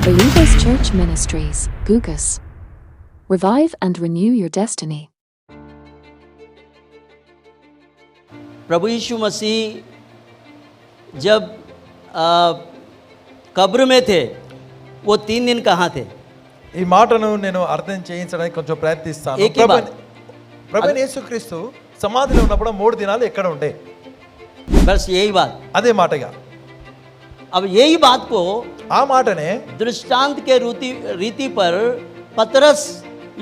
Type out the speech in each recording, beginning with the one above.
Believers Church Ministries, Gugus. Revive and renew your destiny. प्रभु यीशु मसीह जब कब्र में थे वो 3 दिन कहाँ थे? ఈ మాటను నేను అర్థం చేయించడానికి కొంచెం ప్రయత్నిస్తాను. ఏకీ బాత్. ప్రభు యేసుక్రీస్తు సమాధిలో ఉన్నప్పుడు 3 దినాలు ఎక్కడ ఉండే? बस यही बात. అదే మాటగా अब यही बात को ఆ మాటనే दृष्टांत के रीति पर पतरस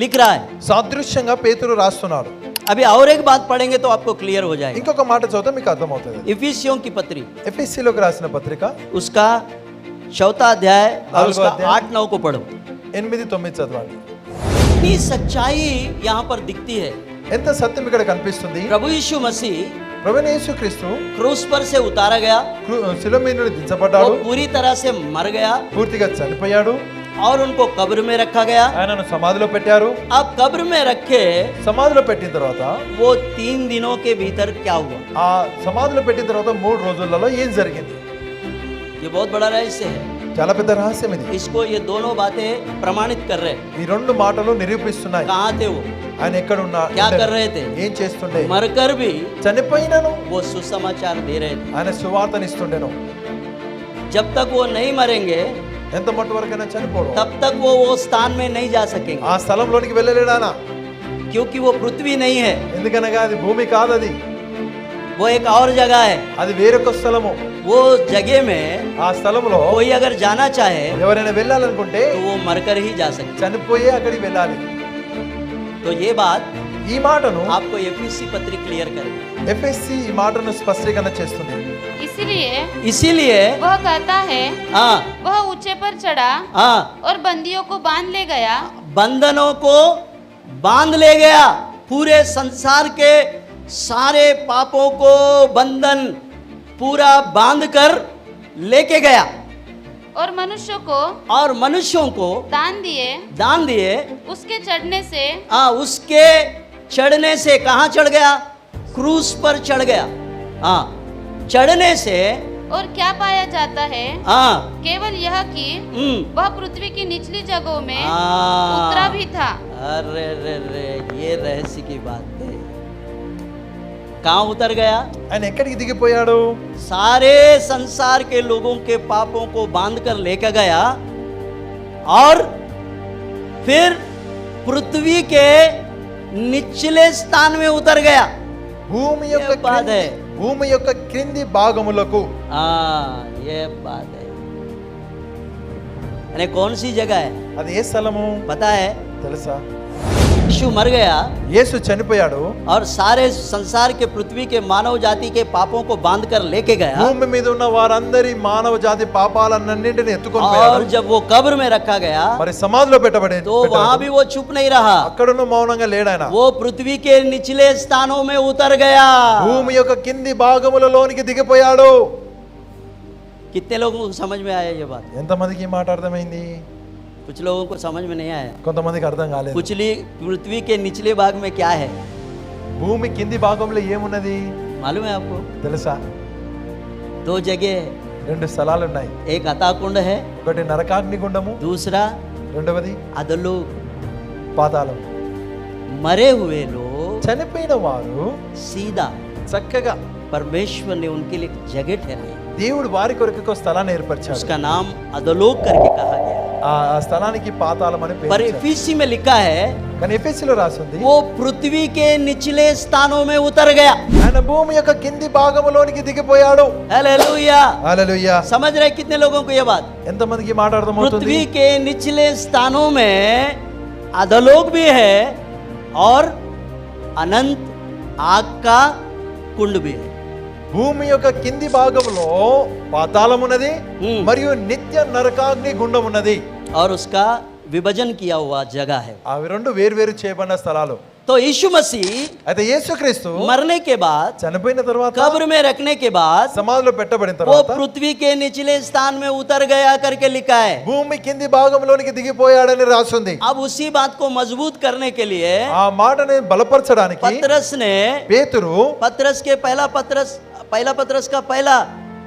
लिख रहा है. సాదృశ్యంగా పేతురు రాస్తున్నాడు. अभी और एक बात पढ़ेंगे तो आपको क्लियर हो जाएगा. ఇంకొక మాట చదివితే మీకు అర్థమవుతుంది. इफिसियों की पत्री ఎఫెసీయులకు రాసిన పత్రిక उसका 4वां अध्याय और उसका 8-9 को पढ़ो. 8-9 చదవండి. इतनी सच्चाई यहाँ पर दिखती है. ఎంత సత్యం ఇక్కడ కనిపిస్తుంది. प्रभु यीशु मसीह ప్రభు యేసుక్రీస్తు क्रूस पर से उतारा गया, శిలువ మీద నుండి దించబడ్డాడు, वो पूरी तरह से मर गया పూర్తిగా చనిపోయాడు, और उनको कब्र में रखा गया. ఆయనను సమాధిలో పెట్టారు. अब कब्र में रखे సమాధిలో పెట్టిన తర్వాత वो 3 दिनों के भीतर क्या हुआ? ఆ సమాధిలో పెట్టిన తర్వాత 3 రోజులలో ఏం జరిగింది? ये बहुत बड़ा रहस्य है. చాలా పెద్ద రహస్యం ఇది. इसको ये दोनों बातें प्रमाणित कर रहे. ఈ రెండు మాటలు నిరూపిస్తున్నాయి. कहाँ थे वो? ఆయన ఎక్కడ ఉన్నా, क्या कर रहे थे? ఏం చేస్తుండే? मरकर भी చనిపోయినను वो सुसमाचार दे रहे थे. ఆయన సువార్తనిస్తుండెను. जब तक वो नहीं मरेंगे ఎంత మట్టు వరకైనా చనిపోడు, तब तक वो स्थान में नहीं जा सकेंगे, ఆ స్థలంలోనికి వెళ్ళలేడానా? क्योंकि वो पृथ्वी नहीं है, ఎందుకనగా అది భూమి కాదు, అది वो एक और जगह है. అది వేరొక స్థలము. वो जगह में ఆ స్థలంలో कोई अगर जाना चाहे ఎవరైనా వెళ్ళాలనుకుంటే तो वो मरकर ही जा सकते. చనిపోయే అక్కడికి వెళ్ళాలి. तो ये बात ఈ మాటను आपको एफएससी पत्री क्लियर करेगी. ఎఫెసీ ఈ మాటను స్పష్టీకరణ చేస్తుంది. इसीलिए वह कहता है, हाँ वह ऊंचे पर चढ़ा हाँ और बंदियों को बांध ले गया. बंधनों को बांध ले गया. पूरे संसार के सारे पापों को बंधन पूरा बांध कर लेके गया और मनुष्यों को और मनुष्यों को दान दिए. उसके चढ़ने से उसके चढ़ने से कहाँ चढ़ गया? क्रूस पर चढ़ गया. हाँ, चढ़ने से और क्या पाया जाता है? केवल यह कि वह पृथ्वी की निचली जगहों में उतरा भी था. अरे रे रे, ये रहस्य की बात है. कहाँ उतर गया? ఆయన ఎక్కడికి దిగిపోయాడు? सारे संसार के लोगों के पापों को बांध कर लेकर गया और फिर पृथ्वी के निचले स्थान में उतर गया. భూమి యొక్క ये बात है. భూమి యొక్క క్రింది భాగములకు. ये बात है. यानी कौन सी जगह है? అది ఏ స్థలము पता है? తెలుసా? यीशु मर गया యేసు చనిపోయాడు, और सारे संसार के पृथ्वी के मानव जाति के पापों को बांध कर लेके गया. భూమి మీద ఉన్న వారందరి మానవ జాతి పాపాలన్నింటిని ఎత్తుకొని और పోయాడు. जब वो कब्र में रखा गया మరి సమాధిలో పెట్టబడి तो वहां भी वो चुप नहीं रहा. అక్కడున్న మౌనంగా లేడాయన. वो पृथ्वी के निचले स्थानों में उतर गया. భూమి యొక్క కింది భాగములలోనికి దిగిపోయాడు. कितने लोगों को समझ में आया ये बात? ఎంతమందికి ఈ మాట అర్థమైంది? कुछ लोगों को समझ में नहीं आया. కొంతమందికి అర్థం కాలేదు. पृथ्वी के निचले भाग में क्या है భూమి కింది భాగంలో ఏమున్నది मालूम है आपको? తెలుసా? 2 जगह है. 2 స్థలాలు ఉన్నాయి. एक अताकुंड है, ఒకటి నరకాగ్ని గుండము, दूसरा రెండవది अधोलोक. పాతాళం. मरे हुए लोग చనిపోయిన వారు सीधा చక్కగా परमेश्वर ने उनके लिए एक जगह ठहराई. దేవుడు వారి కొరకు ఒక స్థలాన్ని ఏర్పరిచాడు. उसका नाम अधोलोक करके कहा गया. ఆ స్థలానికి పాతాళం అని पर పేరు. एफिसी में लिखा है కానీ ఎఫెసీలో రాసింది वो पृथ्वी के निचले स्थानों में उतर गया. ఆయన భూమి యొక్క కింది భాగంలోనికి దిగిపోయాడు. हालेलुया. హల్లెలూయా. समझ रहे कितने लोगों को ये बात? ఎంతమందికి ఈ మాట అర్థమవుతుంది? पृथ्वी के निचले स्थानों में अधोलोक भी है और अनंत आग का कुंड भी है. భూమి యొక్క కింది భాగంలో పాతాళం ఉన్నది, మరియు నిత్య నరకాగ్ని గుండం ఉన్నది. और उसका विभाजन किया हुआ जगह है. అవి రెండు వేర్వేరు చేయబడిన స్థలాలు. तो यीशु मसीह అయితే యేసుక్రీస్తు मरने के बाद, చనిపోయిన తర్వాత, कब्र में रखने के बाद సమాధిలో పెట్టబడిన वो తర్వాత पृथ्वी के निचले स्थान में उतर गया करके लिखा है. భూమి కింది భాగంలోనికి దిగిపోయాడని రాసింది. अब उसी बात को मजबूत करने के लिए ఆ మాటని బలపరచడానికి पतरस ने పేతురు पतरस के पहला पतरस का पहला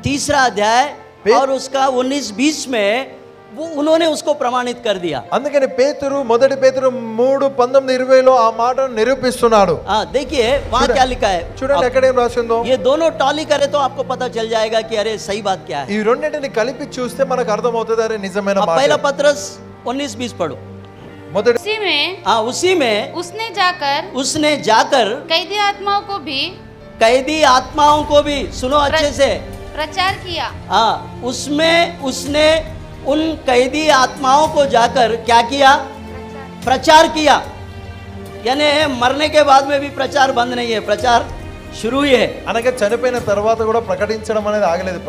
3रा अध्याय और उसका 19-20 में वो उन्होंने उसको प्रमाणित कर दिया। అందుకని పేతురు మొదటి పేతురు 3:19-20లో ఆ మాటను నిరూపిస్తున్నాడు. हाँ देखिए वहाँ क्या लिखा है, చూడండి ఎక్కడ ఏం రాసిందో. ये दोनों टॉली करे तो आपको पता चल जाएगा कि अरे सही बात क्या है। ఈ రెండింటిని కలిపి చూస్తే మనకు అర్థమవుతుంది అరే నిజమైన अब మాట. पहला पत्रस 19-20 पढ़ो। మొదటి उसी में हाँ उसी में उसने जाकर कैदी आत्माओं को भी सुनो अच्छे से, प्रचार किया। हाँ उसमें उसने उन कैदी आत्माओं को जाकर क्या किया, प्रचार किया। यानी मरने के बाद में भी प्रचार बंद नहीं है, प्रचार शुरू ही है। అనగా చనిపోయిన తర్వాత కూడా ప్రకటించడం అనేది ఆగలేదు,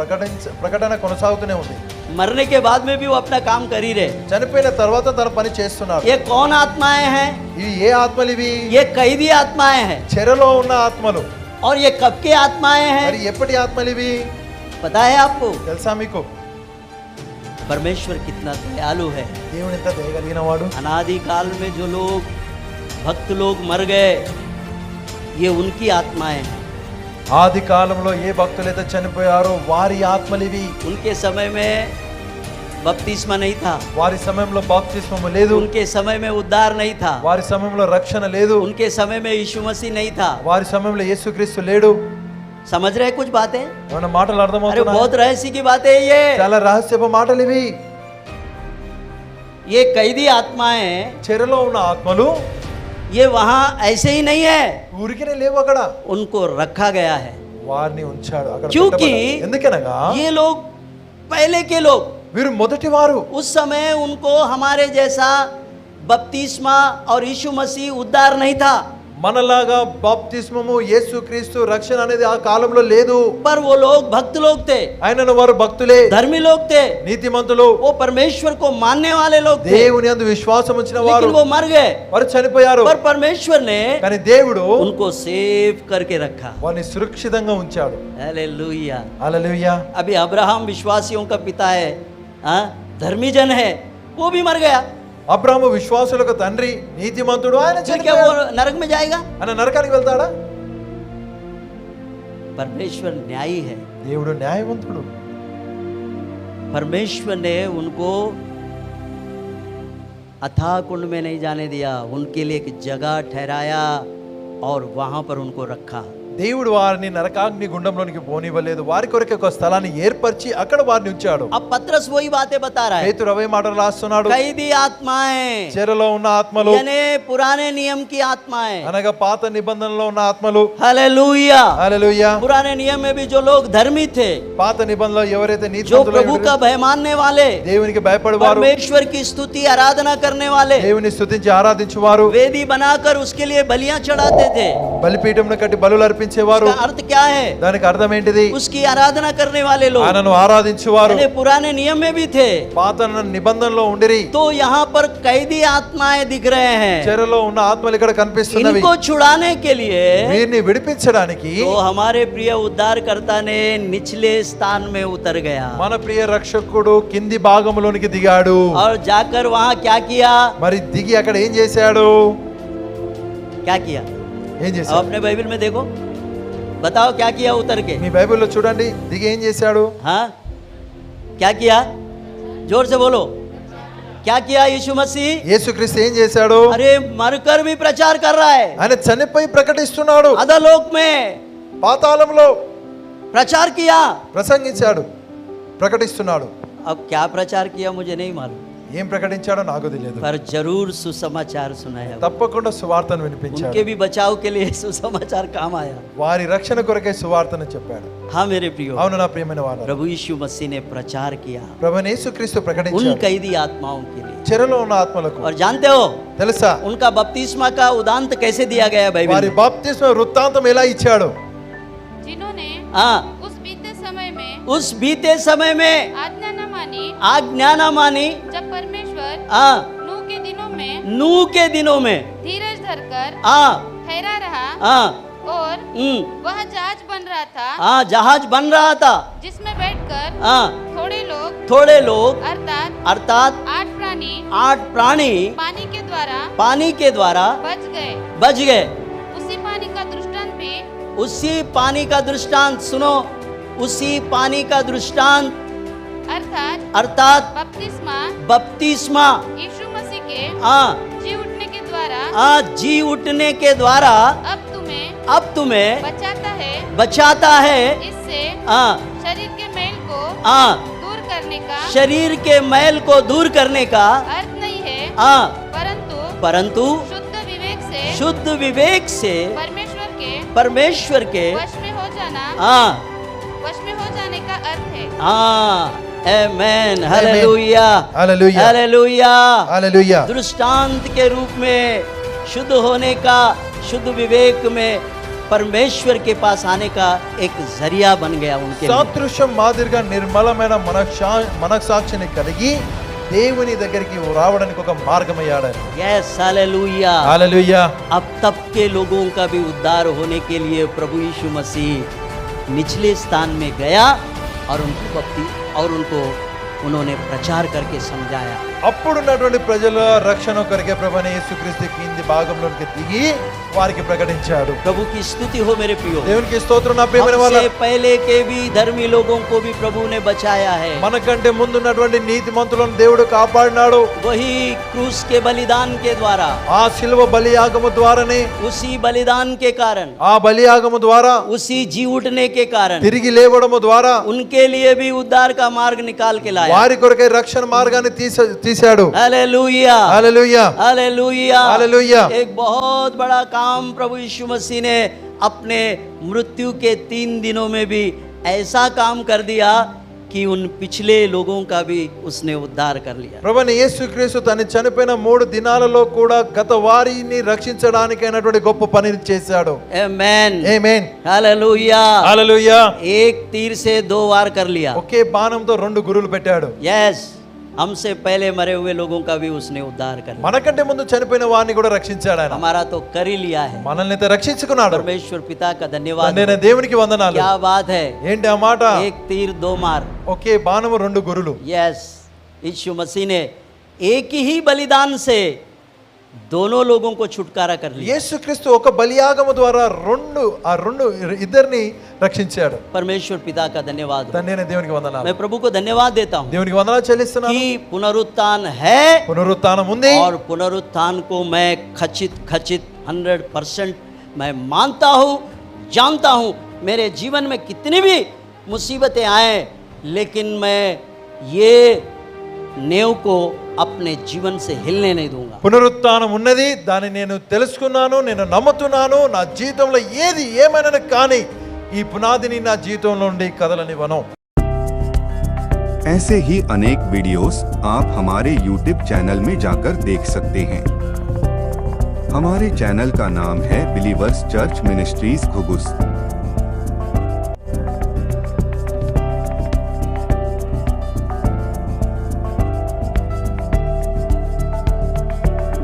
ప్రకటన కొనసాగుతూనే ఉంది. मरने के बाद में भी वो अपना काम कर ही रहे। చనిపోయిన తర్వాత తన పని చేస్తున్నారు. ये कौन आत्माएं हैं, ఇవి ఏ ఆత్మలు ఇవి? ये कैदी आत्माएं हैं। చెరలో ఉన్న ఆత్మలు. और ये कब के आत्माएं हैं, మరి ఎప్పటి ఆత్మలు ఇవి पता है आपको? తెలుసా మీకు? परमेश्वर कितना दयालु है। దేవుని ఎంత దయగలిగిన వాడు. अनादि काल में जो लोग भक्त लोग मर गए, ये उनकी आत्माएं हैं। ఆది కాలంలో ఏ భక్తులైతే చనిపోయారో వారి ఆత్మలు ఇవి. उनके समय में बपतिस्मा नहीं था, వారి సమయంలో బాప్తిస్మము లేదు, उनके समय में उद्धार नहीं था, వారి సమయంలో రక్షణ లేదు, उनके समय में यीशु मसीह नहीं था। వారి సమయంలో యేసుక్రీస్తు లేడు. समझ रहे कुछ बातें? మన మాటలు अरे అర్థమవుతున్నాయి. बहुत रहस्य की बातें है ये। చాలా రహస్యపు మాటలు ఇవి. ये कैदी आत्माएं, చెరలో ఉన్న ఆత్మలు ये वहां ऐसे ही नहीं है, ఊరికినే లేవు అక్కడ, उनको रखा गया है। వారిని ఉంచాడు అక్కడ. क्योंकि పెట్టబడ్డారు. ఎందుకనగా ये लोग पहले के लोग, వీరు మొదటి వారు. उस समय उनको हमारे जैसा बपतिस्मा और यीशु मसीह उद्धार नहीं था, మనలాగా బాప్తిస్మము యేసుక్రీస్తు రక్షణ అనేది ఆ కాలంలో లేదు. पर वो लोग भक्त लोग थे, ఆయనను వారు భక్తులే, धर्मी लोग थे, నీతిమంతులు, वो परमेश्वर को मानने वाले लोग थे। దేవుని యందు విశ్వాసం ఉంచిన వారు. लेकिन वो मर गए, వారు చనిపోయారు. पर परमेश्वर ने కానీ దేవుడు उनको सेव करके रखा। వారిని సురక్షితంగా ఉంచాడు. हालेलुया। హల్లెలూయా. अभी अब्राहम विश्वासियों का पिता है, हाँ, धर्मी जन है, वो भी मर गया। అబ్రాహాము విశ్వాసులకు తండ్రి, నీతిమంతుడు, ఆయన फिर क्या చనిపోయాడు. वो नरक में जाएगा? ఆయన నరకానికి వెళ్తాడా? परमेश्वर न्यायी है। దేవుడు న్యాయవంతుడు. परमेश्वर ने उनको अथाह कुंड में नहीं जाने दिया, उनके लिए एक जगह ठहराया और वहां पर उनको रखा। దేవుడు వారిని నరకాగ్ని గుండంలోనికి పోనివ్వలేదు, వారి కొరకు ఒక స్థలాన్ని ఏర్పరిచి అక్కడ వారిని ఉంచాడు. अब पतरस वही बातें बता रहा है। పేతురు అవే మాటలు రాస్తున్నాడు. कैदी आत्माएं, చెరలో ఉన్న ఆత్మలు यानी पुराने नियम की आत्माएं, అనగా పాత నిబంధనలో ఉన్న ఆత్మలు. हालेलुया। హల్లెలూయా. पुराने नियम में भी जो लोग धर्मी थे, పాత నిబంధనలో ఎవరైతే जो నీతిమంతులు प्रभु का भय मानने वाले, దేవునికి భయపడేవారు, परमेश्वर की स्तुति आराधना करने वाले, దేవుని స్తుతించి ఆరాధించువారు, वेदी बनाकर उसके लिए बलियां चढ़ाते थे। బలిపీఠంను కట్టి బలులు అర్పించేవారు. उसका अर्थ क्या है? దానికి అర్థం ఏంటిది? उसकी आराधना करने वाले लोग, ఆయనను ఆరాధించువారు यानी पुराने नियम में भी थे। పాత నిబంధనలో ఉండిరి. तो यहाँ पर कैदी आत्माएं दिख रहे हैं, చెరలో ఉన్న ఆత్మలు ఇక్కడ కనిపిస్తున్నవి. इनको छुड़ाने के लिए వీరిని విడిపించడానికి तो हमारे प्रिय उद्धारकर्ता ने निचले स्थान में उतर गया మన ప్రియ రక్షకుడు కింది భాగంలోనికి దిగాడు. और जाकर वहां क्या किया? మరి దిగి అక్కడ ఏం చేశాడు? क्या किया? ఏం अब చేశాడు? अपने बाइबल में देखो, बताओ क्या किया उतर के? మీ బైబిల్లో చూడండి, దిగి ఏం చేశాడు? हाँ, क्या किया? जोर से बोलो, क्या किया यीशु मसीह? యేసుక్రీస్తు ఏం చేశాడు? अरे मरकर भी प्रचार कर रहा है, ఆయన చనిపోయి ప్రకటిస్తున్నాడు. अधोलोक में పాతాళంలో प्रचार किया। ప్రసంగించాడు, ప్రకటిస్తున్నాడు. अब क्या प्रचार किया मुझे नहीं मालूम, ఏం ప్రకటించాడో నాకు తెలియదు. पर जरूर सुसमाचार सुनाया। తప్పకుండా సువార్తను వినిపించాడు. उनके भी बचाव के लिए सुसमाचार काम आया। వారి రక్షణ కొరకే సువార్తను చెప్పాడు. हाँ मेरे प्रियो, అవును నా ప్రియమైన వారు, प्रभु यीशु मसीह ने प्रचार किया ప్రభువైన యేసుక్రీస్తు उन ప్రకటించాడు कैदी आत्माओं के लिए। చెరలో ఉన్న ఆత్మలకు. और जानते हो తెలుసా उनका बपतिस्मा का उदांत कैसे दिया गया है बाइबल వారి में? బాప్తిస్మ వృత్తాంతం ఎలా ఇచ్చాడు? जिन्होंने हाँ, उस बीते समय में उस बीते समय में आज्ञा न मानी, आज्ञा न मानी, जब परमेश्वर हाँ, नूह के दिनों में नूह के दिनों में, धीरज धरकर हाँ, ठहरा रहा हाँ, और वह जहाज बन रहा था, हाँ, जहाज बन रहा था, जिसमें बैठकर हाँ, थोड़े लोग अर्थात 8 प्राणी पानी के द्वारा बच गए। उसी पानी का दृष्टांत भी, उसी पानी का दृष्टांत सुनो, उसी पानी का दृष्टांत अर्थात बपतिस्मा यीशु मसीह के जी उठने के द्वारा जी उठने के द्वारा अब तुम्हें बचाता है इससे शरीर के मैल को दूर करने का शरीर के मैल को दूर करने का अर्थ नहीं है, परंतु शुद्ध विवेक से परमेश्वर के वश में हो जाने का अर्थ है। आमेन, हालेलुया, हालेलुया, हालेलुया, हालेलुया। दृष्टांत के रूप में शुद्ध होने का, शुद्ध विवेक में परमेश्वर के पास आने का एक जरिया बन गया उनके लिए। సాదృశ్యం మాదిరిగా నిర్మలమైన మనస్సాక్షిని కలిగి దేవుని దగ్గరికి రావడానికి ఒక మార్గమయ్యాడు ఆయన. Yes, hallelujah, hallelujah. अब तब के लोगों का भी उद्धार होने के लिए प्रभु यीशु मसीह निचले स्थान में गया और उनको उन्होंने प्रचार करके समझाया। అప్పుడున్నటువంటి ప్రజల రక్షణ కొరకే ప్రభువైన యేసుక్రీస్తు కింది భాగంలోకి దిగి వారికి ప్రకటించాడు। प्रभु की स्तुति हो मेरे प्रियो। దేవునికి స్తోత్రం నా ప్రియమైన వాళ్ళ। हमसे पहले के भी धर्मी लोगों को भी प्रभु ने बचाया है। మనకంటే ముందున్నటువంటి నీతిమంతులను దేవుడు కాపాడినాడు। वही क्रूस के बलिदान के द्वारा, ఆ శిలువ బలియాగము ద్వారానే, उसी बलिदान के कारण, ఆ బలియాగము ద్వారా, उसी जी उठने के कारण, తిరిగి లేవడము ద్వారా उनके लिए भी उद्धार का मार्ग निकाल के लाया। వారి కొరకే రక్షణ మార్గాన్ని తీశాడు। Hallelujah, hallelujah, hallelujah, hallelujah. एक बहुत बड़ा काम प्रभु यीशु मसीह ने अपने मृत्यु के 3 दिनों में भी ऐसा काम कर दिया कि उन पिछले लोगों का भी उसने उद्धार कर लिया। ప్రభువైన యేసుక్రీస్తు తన చనిపోయిన 3 దినాలలో కూడా గత వారిని రక్షించడానికి అయినటువంటి గొప్ప పనిని చేశాడు। ఆమేన్, ఆమేన్, हालेलुया, हालेलुया। एक तीर से 2 वार कर लिया। ఒకే బాణంతో 2 గురులు పెట్టాడు। यस, हमसे पहले मरे हुए लोगों का भी उसने उद्धार कर लिया। మనకంటే ముందు చనిపోయిన వారిని కూడా రక్షించాడు ఆయన। हमारा तो कर ही लिया है। మనల్ని అయితే రక్షించుకున్నాడు। परमेश्वर पिता का धन्यवाद। నేను దేవునికి వందనాలు। क्या बात है, ఏంటి ఆ మాట? एक तीर 2 मार। ఒకే బాణము 2 గురులు। यस, यीशु मसीह ने एक ही बलिदान से दोनों लोगों को छुटकारा कर लिया। యేసుక్రీస్తు ఒక బలియాగము ద్వారా ఇద్దరిని రక్షించాడు। परमेश्वर पिता का धन्यवाद। నేను దేవునికి వందనాలు। मैं प्रभु को धन्यवाद देता हूँ దేవునికి వందనాలు చెల్లిస్తున్నాను। कि पुनरुत्थान है, పునరుత్థానం ఉంది। और पुनरुत्थान को मैं खचित 100% मैं मानता हूँ, जानता हूँ। मेरे जीवन में कितनी भी मुसीबतें आए, लेकिन मैं ये नेव को अपने जीवन से हिलने नहीं दूंगा। పునరుత్థానం ఉన్నది, దాన్ని నేను తెలుసుకున్నాను, నేను నమ్ముతున్నాను। నా జీవితంలో ఏది ఏమైనా కానీ ఈ పునాదిని నా జీవితంలో నుండి కదలనివ్వను। ऐसे ही अनेक वीडियोस आप हमारे YouTube चैनल में जाकर देख सकते हैं। हमारे चैनल का नाम है बिलीवर्स चर्च मिनिस्ट्रीज घुगुस।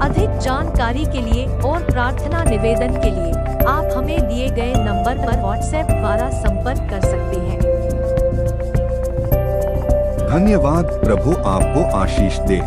अधिक जानकारी के लिए और प्रार्थना निवेदन के लिए आप हमें दिए गए नंबर पर व्हाट्सएप द्वारा संपर्क कर सकते हैं। धन्यवाद। प्रभु आपको आशीष दे।